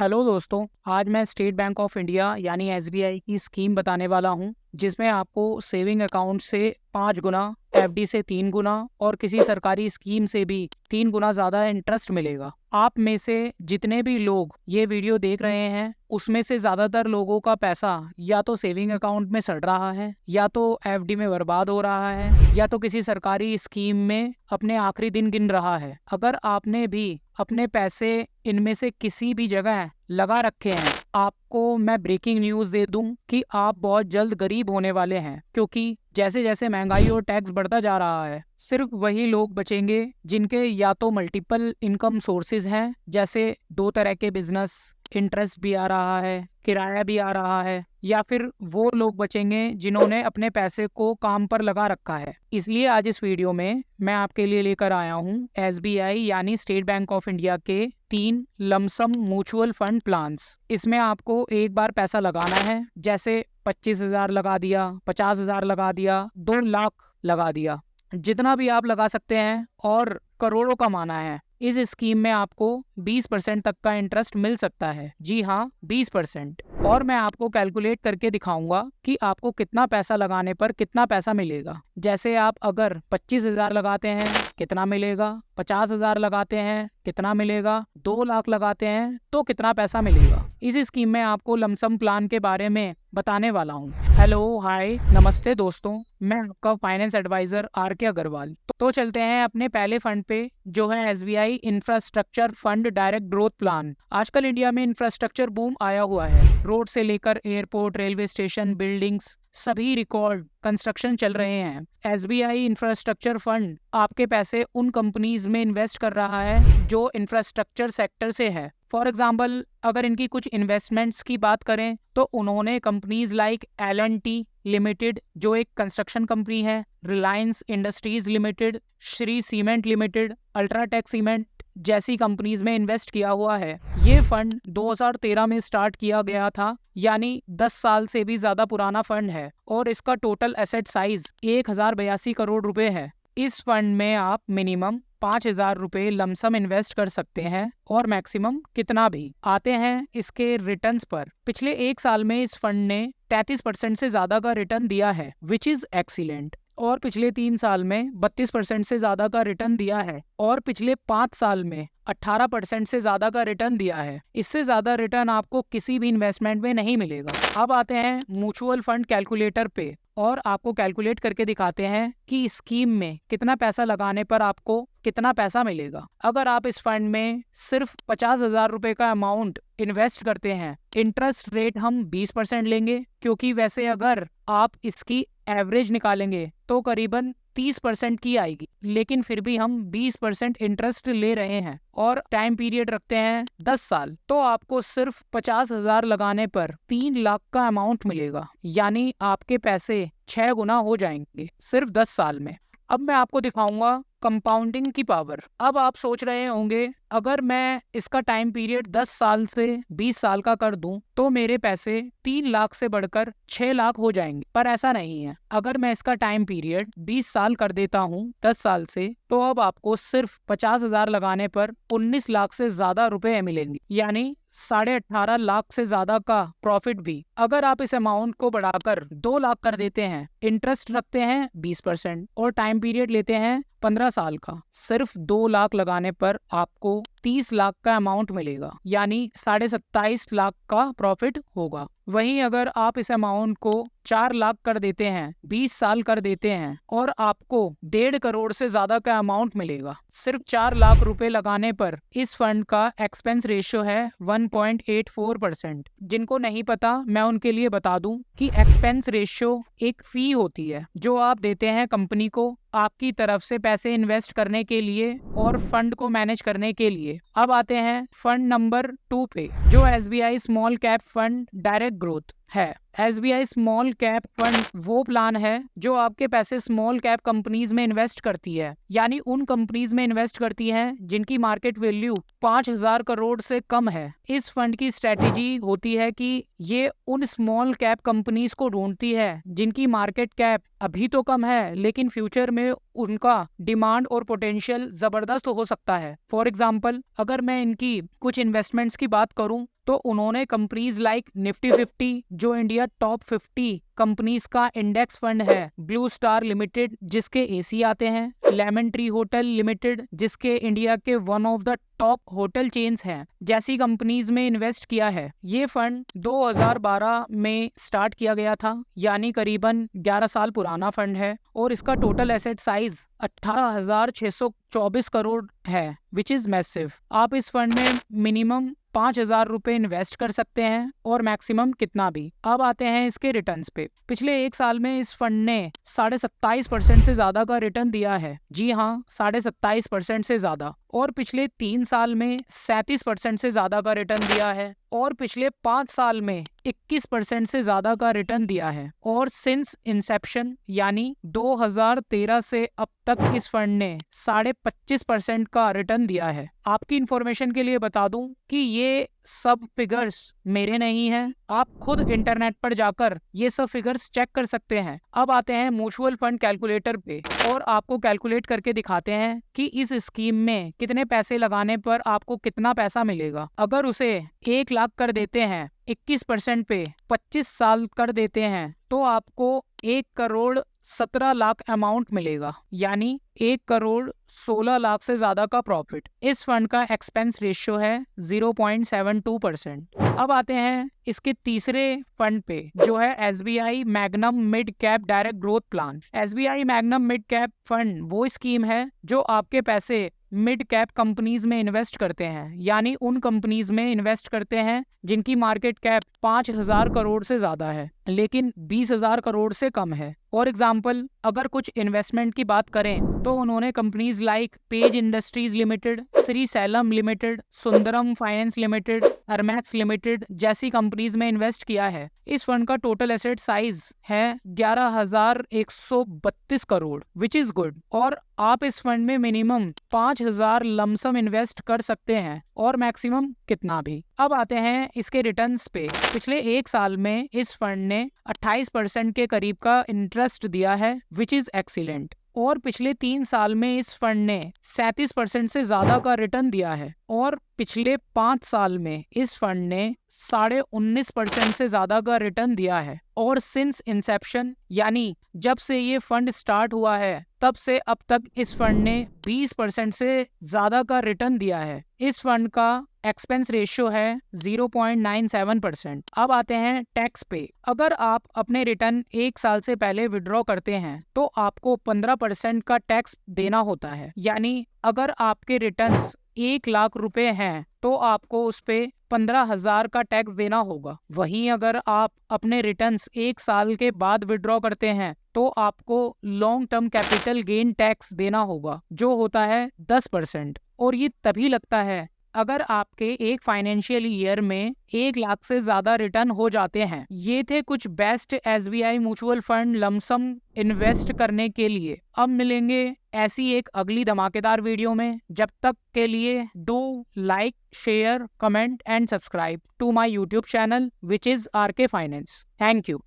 Hello दोस्तों, आज मैं स्टेट बैंक ऑफ इंडिया यानी एसबीआई की स्कीम बताने वाला हूं, जिसमें आपको सेविंग अकाउंट से 5 गुना, एफडी से 3 गुना और किसी सरकारी स्कीम से भी 3 गुना ज़्यादा इंटरेस्ट मिलेगा। आप में से जितने भी लोग ये वीडियो देख रहे हैं, उसमें से ज़्यादातर लोगों का पैसा या तो सेविंग अकाउंट में सड़ रहा है, या तो एफडी में बर्बाद हो रहा है, या तो किसी सरकारी स्कीम में अपने आखिरी दिन गिन रहा है। अगर आपने भी अपने पैसे इनमें से किसी भी जगह लगा रखे हैं, आपको मैं ब्रेकिंग न्यूज़ दे दूं कि आप बहुत जल्द गरीब होने वाले हैं, क्योंकि जैसे जैसे महंगाई और टैक्स बढ़ता जा रहा है, सिर्फ वही लोग बचेंगे जिनके या तो मल्टीपल इनकम सोर्सेज हैं, जैसे 2 तरह के बिजनेस, इंटरेस्ट भी आ रहा है, किराया भी आ रहा है, या फिर वो लोग बचेंगे जिन्होंने अपने पैसे को काम पर लगा रखा है। इसलिए आज इस वीडियो में मैं आपके लिए लेकर आया हूँ एसबीआई यानी स्टेट बैंक ऑफ इंडिया के 3 लमसम म्यूचुअल फंड प्लान्स। इसमें आपको एक बार पैसा लगाना है, जैसे 25,000 लगा दिया, 50,000 लगा दिया, 2 लाख लगा दिया, जितना भी आप लगा सकते हैं और करोड़ों कमाना है। इस स्कीम में आपको 20% तक का इंटरेस्ट मिल सकता है। जी हाँ, 20%। और मैं आपको कैलकुलेट करके दिखाऊंगा कि आपको कितना पैसा लगाने पर कितना पैसा मिलेगा। जैसे आप अगर 25,000 लगाते हैं कितना मिलेगा, 50,000 लगाते हैं कितना मिलेगा, 2 लाख लगाते हैं तो कितना पैसा मिलेगा। इस स्कीम में आपको लमसम प्लान के बारे में बताने वाला हूँ। हेलो, हाय, नमस्ते दोस्तों, मैं आपका फाइनेंस एडवाइजर आर.के. अग्रवाल। तो चलते हैं अपने पहले फंड पे, जो है SBI infrastructure fund direct growth plan. आजकल इंडिया में इंफ्रास्ट्रक्चर बूम आया हुआ है। रोड से लेकर एयरपोर्ट, रेलवे स्टेशन, बिल्डिंग्स, सभी रिकॉर्ड कंस्ट्रक्शन चल रहे हैं। एसबीआई इंफ्रास्ट्रक्चर फंड आपके पैसे उन कंपनीज में इन्वेस्ट कर रहा है जो इंफ्रास्ट्रक्चर सेक्टर से है। फॉर एग्जाम्पल, अगर इनकी कुछ इन्वेस्टमेंट्स की बात करें तो उन्होंने कंपनीज लाइक L&T लिमिटेड, जो एक कंस्ट्रक्शन कंपनी है, Reliance industries Limited, Shri cement limited, UltraTech cement जैसी कंपनीज में इन्वेस्ट किया हुआ है। ये फंड 2013 में स्टार्ट किया गया था, यानी 10 साल से भी ज्यादा पुराना फंड है, और इसका टोटल एसेट साइज 1082 करोड़ रुपए है। इस फंड में आप मिनिमम 5,000 रुपए लमसम इन्वेस्ट कर सकते हैं और मैक्सिमम कितना भी। आते हैं इसके रिटर्न्स पर। पिछले 1 साल में इस फंड ने 33% से ज्यादा का रिटर्न दिया है, विच इज एक्सीलेंट। और पिछले 3 साल में 32% से ज्यादा का रिटर्न दिया है, और पिछले 5 साल में 18% से ज्यादा का रिटर्न दिया है। इससे ज्यादा रिटर्न आपको किसी भी इन्वेस्टमेंट में नहीं मिलेगा। अब आते हैं म्यूचुअल फंड कैलकुलेटर पे और आपको कैलकुलेट करके दिखाते हैं कि स्कीम में कितना पैसा लगाने पर आपको कितना पैसा मिलेगा। अगर आप इस फंड में सिर्फ 50,000 रुपए का अमाउंट इन्वेस्ट करते हैं, इंटरेस्ट रेट हम 20% लेंगे, क्योंकि वैसे अगर आप इसकी एवरेज निकालेंगे तो करीबन 30% की आएगी, लेकिन फिर भी हम 20% इंटरेस्ट ले रहे हैं और टाइम पीरियड रखते हैं 10 साल। तो आपको सिर्फ 50,000 लगाने पर 3 लाख का अमाउंट मिलेगा, यानी आपके पैसे 6 गुना हो जाएंगे सिर्फ 10 साल में। अब मैं आपको दिखाऊंगा कंपाउंडिंग की पावर। अब आप सोच रहे होंगे, अगर मैं इसका टाइम पीरियड 10 साल से 20 साल का कर दूं तो मेरे पैसे 3 लाख से बढ़कर 6 लाख हो जाएंगे, पर ऐसा नहीं है। अगर मैं इसका टाइम पीरियड 20 साल कर देता हूं 10 साल से, तो अब आपको सिर्फ 50,000 लगाने पर 19 लाख से ज्यादा रुपए मिलेंगे, यानी 18.5 लाख से ज्यादा का प्रॉफिट भी। अगर आप इस अमाउंट को बढ़ाकर 2 लाख कर देते हैं, इंटरेस्ट रखते हैं 20% और टाइम पीरियड लेते हैं 15 साल का, सिर्फ 2 लाख लगाने पर आपको 30 लाख का अमाउंट मिलेगा, यानी 27.5 लाख का प्रॉफिट होगा। वहीं अगर आप इस अमाउंट को 4 लाख कर देते हैं, 20 साल कर देते हैं, और आपको 1.5 करोड़ से ज्यादा का अमाउंट मिलेगा। सिर्फ 4 लाख रुपए लगाने पर इस फंड का एक्सपेंस रेशियो है 1.84%। जिनको नहीं पता, मैं उनके लिए बता दूं कि एक्सपेंस रेशियो एक फी होती है जो आप देते हैं कंपनी को आपकी तरफ से पैसे इन्वेस्ट करने के लिए और फंड को मैनेज करने के लिए। अब आते हैं फंड नंबर 2 पे, जो SBI small cap fund direct growth है। एसबीआई स्मॉल कैप फंड वो प्लान है जो आपके पैसे स्मॉल कैप कंपनीज में इन्वेस्ट करती है, यानी उन कंपनीज में इन्वेस्ट करती है जिनकी मार्केट वैल्यू 5,000 करोड़ से कम है। इस फंड की स्ट्रेटेजी होती है कि ये उन स्मॉल कैप कंपनीज को ढूंढती है जिनकी मार्केट कैप अभी तो कम है, लेकिन फ्यूचर में उनका डिमांड और पोटेंशियल जबरदस्त हो सकता है। फॉर एग्जाम्पल, अगर मैं इनकी कुछ इन्वेस्टमेंट्स की बात करूं तो उन्होंने कंपनीज लाइक निफ्टी 50 जो इंडिया टॉप 50 कंपनीज का इंडेक्स फंड है, ब्लू स्टार लिमिटेड जिसके एसी आते हैं, लेमन ट्री होटल लिमिटेड जिसके इंडिया के one of the top hotel chains हैं, जैसी कंपनीज में इन्वेस्ट किया है। ये फंड 2012 में स्टार्ट किया गया था, यानी करीबन 11 साल पुराना फंड है और इसका टोटल एसेट साइज 18,624 करोड़ है, विच इज मैसिव। आप इस फंड में मिनिमम 5,000 रुपए इन्वेस्ट कर सकते हैं और मैक्सिमम कितना भी। अब आते हैं इसके रिटर्न्स पे। पिछले 1 साल में इस फंड ने 27.5% से ज्यादा का रिटर्न दिया है। जी हाँ, 27.5% से ज्यादा। और पिछले 3 साल में 37% से ज्यादा का रिटर्न दिया है और पिछले 5 साल में 21% से ज्यादा का रिटर्न दिया है। और सिंस इंसेप्शन यानी 2013 से अब तक इस फंड ने 25.5% का रिटर्न दिया है। आपकी इंफॉर्मेशन के लिए बता दूं कि ये सब फिगर्स मेरे नहीं हैं, आप खुद इंटरनेट पर जाकर ये सब फिगर्स चेक कर सकते हैं। अब आते हैं म्यूचुअल फंड कैलकुलेटर पे और आपको कैलकुलेट करके दिखाते हैं कि इस स्कीम में कितने पैसे लगाने पर आपको कितना पैसा मिलेगा। अगर उसे 1 लाख कर देते हैं 21% पे 25 साल कर देते हैं तो आपको 1,17 लाख अमाउंट मिलेगा, यानी 1,16 लाख से ज्यादा का प्रॉफिट। इस फंड का एक्सपेंस रेशियो है 0.72%। अब आते हैं इसके तीसरे फंड पे जो है SBI magnum mid cap direct growth plan. SBI magnum mid cap fund वो स्कीम है जो आपके पैसे मिड कैप कंपनीज में इन्वेस्ट करते हैं, यानी उन कंपनीज में इन्वेस्ट करते हैं जिनकी मार्केट कैप 5,000 करोड़ से ज्यादा है लेकिन 20,000 करोड़ से कम है। फॉर एग्जाम्पल, अगर कुछ इन्वेस्टमेंट की बात करें तो उन्होंने companies like Page Industries Limited, Shri Salem limited, Sundaram finance limited, अरमैक्स लिमिटेड जैसी कंपनीज में इन्वेस्ट किया है। इस फंड का टोटल एसेट साइज है 11,132 करोड़, विच इज गुड। और आप इस फंड में मिनिमम 5,000 लमसम इन्वेस्ट कर सकते हैं और मैक्सिमम कितना भी। अब आते हैं इसके रिटर्न्स पे। पिछले 1 साल में इस फंड ने 28% के करीब का इंटरेस्ट दिया है, विच इज एक्सीलेंट। और पिछले 3 साल में इस फंड ने 37% से ज्यादा का रिटर्न दिया है और पिछले 5 साल में इस फंड ने 19.5% से ज्यादा का रिटर्न दिया है। और सिंस इंसेप्शन यानी जब से ये फंड स्टार्ट हुआ है तब से अब तक इस फंड ने 20% से ज्यादा का रिटर्न दिया है। इस फंड का एक्सपेंस रेशियो है 0.97%। अब आते हैं टैक्स पे। अगर आप अपने रिटर्न 1 साल से पहले विड्रॉ करते हैं तो आपको 15% का टैक्स देना होता है, यानी अगर आपके रिटर्न्स 1 लाख रुपए हैं तो आपको उस पे 15,000 का टैक्स देना होगा। वहीं अगर आप अपने रिटर्न्स 1 साल के बाद विड्रॉ करते हैं तो आपको long term capital gain tax देना होगा जो होता है 10%। और ये तभी लगता है अगर आपके एक फाइनेंशियल ईयर में 1 लाख से ज्यादा रिटर्न हो जाते हैं। ये थे कुछ best SBI mutual fund lump sum invest करने के लिए। अब मिलेंगे ऐसी एक अगली धमाकेदार वीडियो में। जब तक के लिए do like, share, comment and subscribe to my YouTube channel which is RK finance. Thank you.